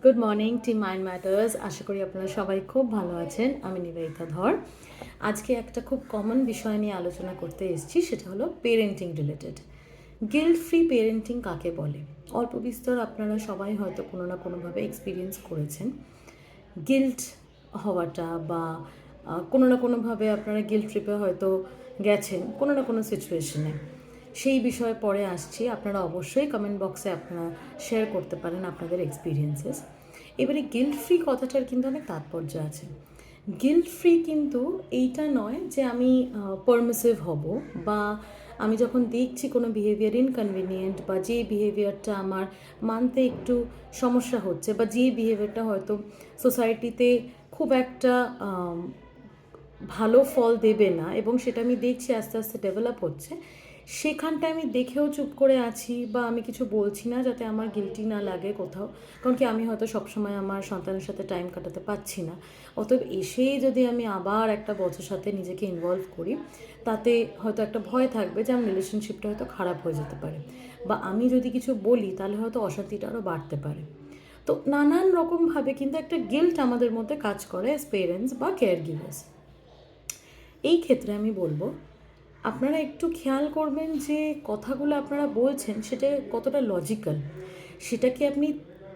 Good morning team mind matters. আশা করি আপনারা সবাই খুব ভালো আছেন। আমি নিবেদিতা ধর। আজকে একটা খুব কমন বিষয় নিয়ে আলোচনা করতে এসেছি, সেটা হলো parenting related. Guilt free parenting কাকে বলে? অল্প বিস্তর আপনারা সবাই হয়তো কোনো না কোনোভাবে এক্সপিরিয়েন্স করেছেন গিল্ট হওয়াটা, বা কোনো না কোনোভাবে আপনারা গিল্ট ট্রিপে হয়তো গেছেন কোনো না কোনো সিচুয়েশনে। সেই বিষয়ে পরে আসছি। আপনারা অবশ্যই কমেন্ট বক্সে আপনারা শেয়ার করতে পারেন আপনাদের এক্সপিরিয়েন্সেস। এবারে গিল্ট ফ্রি কথাটার কিন্তু অনেক তাৎপর্য আছে। গিল্ট ফ্রি কিন্তু এইটা নয় যে আমি পারমিসিভ হব, বা আমি যখন দেখছি কোনো বিহেভিয়ার ইনকনভিনিয়েন্ট, বা যে বিহেভিয়ারটা আমার মানতে একটু সমস্যা হচ্ছে, বা যে বিহেভিয়ারটা হয়তো সোসাইটিতে খুব একটা ভালো ফল দেবে না, এবং সেটা আমি দেখছি আস্তে আস্তে ডেভেলপ হচ্ছে, সেখানটায় আমি দেখেও চুপ করে আছি, বা আমি কিছু বলছি না যাতে আমার গিল্টি না লাগে কোথাও। কারণ কি, আমি হয়তো সবসময় আমার সন্তানের সাথে টাইম কাটাতে পারছি না। অতএব এসেই যদি আমি আবার একটা বছর সাথে নিজেকে ইনভলভ করি, তাতে হয়তো একটা ভয় থাকবে যে আমার রিলেশনশিপটা হয়তো খারাপ হয়ে যেতে পারে, বা আমি যদি কিছু বলি তাহলে হয়তো অশান্তিটা আরও বাড়তে পারে। তো নানান রকমভাবে কিন্তু একটা গিল্ট আমাদের মধ্যে কাজ করে অ্যাজ পেরেন্টস বা কেয়ার গিভার্স। এই ক্ষেত্রে আমি বলবো, আপনারা একটু খেয়াল করবেন যে কথাগুলো আপনারা বলছেন সেটা কতটা লজিক্যাল। সেটা কি আপনি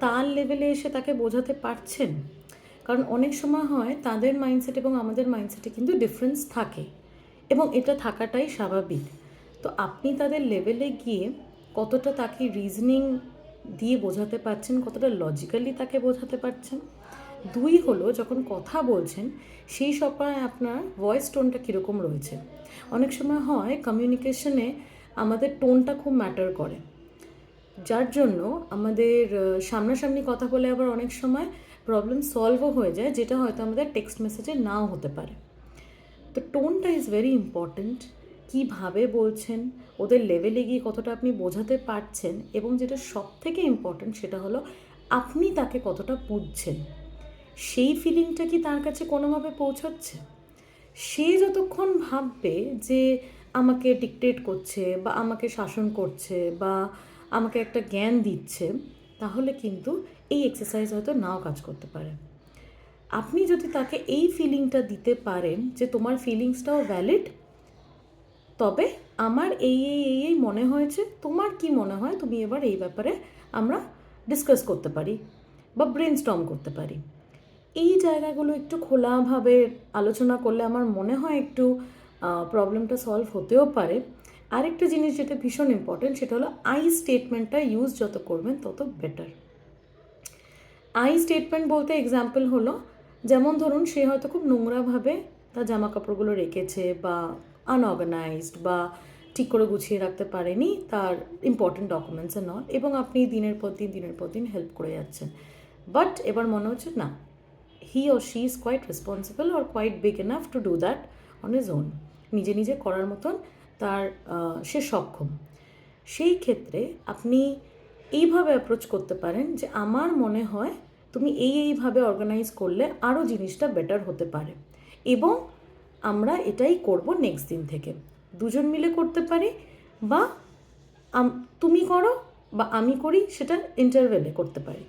তার লেভেলে এসে তাকে বোঝাতে পারছেন? কারণ অনেক সময় হয় তাদের মাইন্ডসেট এবং আমাদের মাইন্ডসেটে কিন্তু ডিফারেন্স থাকে, এবং এটা থাকাটাই স্বাভাবিক। তো আপনি তাদের লেভেলে গিয়ে কতটা তাকে রিজনিং দিয়ে বোঝাতে পারছেন, কতটা লজিক্যালি তাকে বোঝাতে পারছেন। দুই হলো, যখন কথা বলছেন সেই সময় আপনার ভয়েস টোনটা কীরকম রয়েছে। অনেক সময় হয় কমিউনিকেশনে আমাদের টোনটা খুব ম্যাটার করে, যার জন্য আমাদের সামনাসামনি কথা বলে আবার অনেক সময় প্রবলেম সলভও হয়ে যায়, যেটা হয়তো আমাদের টেক্সট মেসেজে নাও হতে পারে। তো টোনটা ইজ ভেরি ইম্পর্ট্যান্ট। কীভাবে বলছেন, ওদের লেভেলে গিয়ে কতটা আপনি বোঝাতে পারছেন, এবং যেটা সব থেকে ইম্পর্ট্যান্ট সেটা হলো আপনি তাকে কতটা বুঝছেন। সেই ফিলিংটা কি তার কাছে কোনোভাবে পৌঁছাচ্ছে? সে যতক্ষণ ভাববে যে আমাকে ডিকটেট করছে, বা আমাকে শাসন করছে, বা আমাকে একটা জ্ঞান দিচ্ছে, তাহলে কিন্তু এই এক্সারসাইজ হয়তো নাও কাজ করতে পারে। আপনি যদি তাকে এই ফিলিংটা দিতে পারেন যে তোমার ফিলিংসটাও ভ্যালিড, তবে আমার এই মনে হয়েছে, তোমার কি মনে হয়, তুমি এবার এই ব্যাপারে আমরা ডিসকাস করতে পারি বা ব্রেনস্টর্ম করতে পারি। এই জায়গাগুলো একটু খোলাভাবে আলোচনা করলে আমার মনে হয় একটু প্রবলেমটা সলভ হতেও পারে। আরেকটা জিনিস যেটা ভীষণ ইম্পর্টেন্ট, সেটা হলো আই স্টেটমেন্টটা ইউজ যত করবেন তত বেটার। আই স্টেটমেন্ট বলতে এক্সাম্পল হলো, যেমন ধরুন সে হয়তো খুব নোংরাভাবে তার জামা কাপড়গুলো রেখেছে, বা আনঅর্গানাইজড, বা ঠিক করে গুছিয়ে রাখতে পারেনি তার ইম্পর্টেন্ট ডকুমেন্টসে নয়, এবং আপনি দিনের পর দিন হেল্প করে যাচ্ছেন। বাট এবার মনে হচ্ছে না, হি or she is quite responsible or quite big enough to do that on his own. নিজে নিজে করার মতন তার সে সক্ষম। সেই ক্ষেত্রে আপনি এইভাবে অ্যাপ্রোচ করতে পারেন যে আমার মনে হয় তুমি এইভাবে অর্গানাইজ করলে আরও জিনিসটা বেটার হতে পারে, এবং আমরা এটাই করব নেক্সট দিন থেকে। দুজন মিলে করতে পারি, বা তুমি করো বা আমি করি, সেটা ইন্টারভেলে করতে পারি।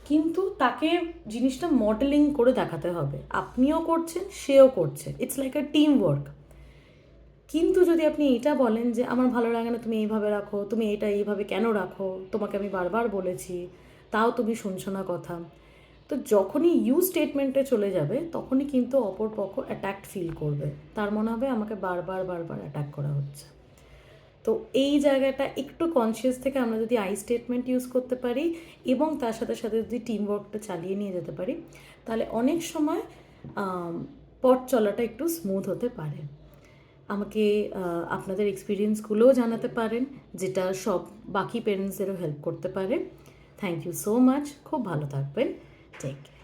কিন্তু তাকে জিনিসটা মডেলিং করে দেখাতে হবে, আপনিও করছেন সেও করছে, it's like a team work. কিন্তু যদি আপনি এটা বলেন যে আমার ভালো লাগে না তুমি এইভাবে রাখো, তুমি এটা এইভাবে কেন রাখো, তোমাকে আমি বারবার বলেছি তাও তুমি শুনছো না কথা, তো যখনই ইউ স্টেটমেন্টে চলে যাবে তখনই কিন্তু অপরপক্ষ অ্যাট্যাক্ট ফিল করবে, তার মনে হবে আমাকে বারবার অ্যাট্যাক করা হচ্ছে। তো এই জায়গাটা একটু কনসিয়াস থেকে আমরা যদি আই স্টেটমেন্ট ইউজ করতে পারি, এবং তার সাথে সাথে যদি টিম ওয়ার্কটা চালিয়ে নিয়ে যেতে পারি, তাহলে অনেক সময় পথ চলাটা একটু স্মুথ হতে পারে। আমাকে আপনাদের এক্সপিরিয়েন্সগুলোও জানাতে পারেন, যেটা সব বাকি পেরেন্টসদেরও হেল্প করতে পারে। Thank you so much. খুব ভালো থাকবেন। Take care.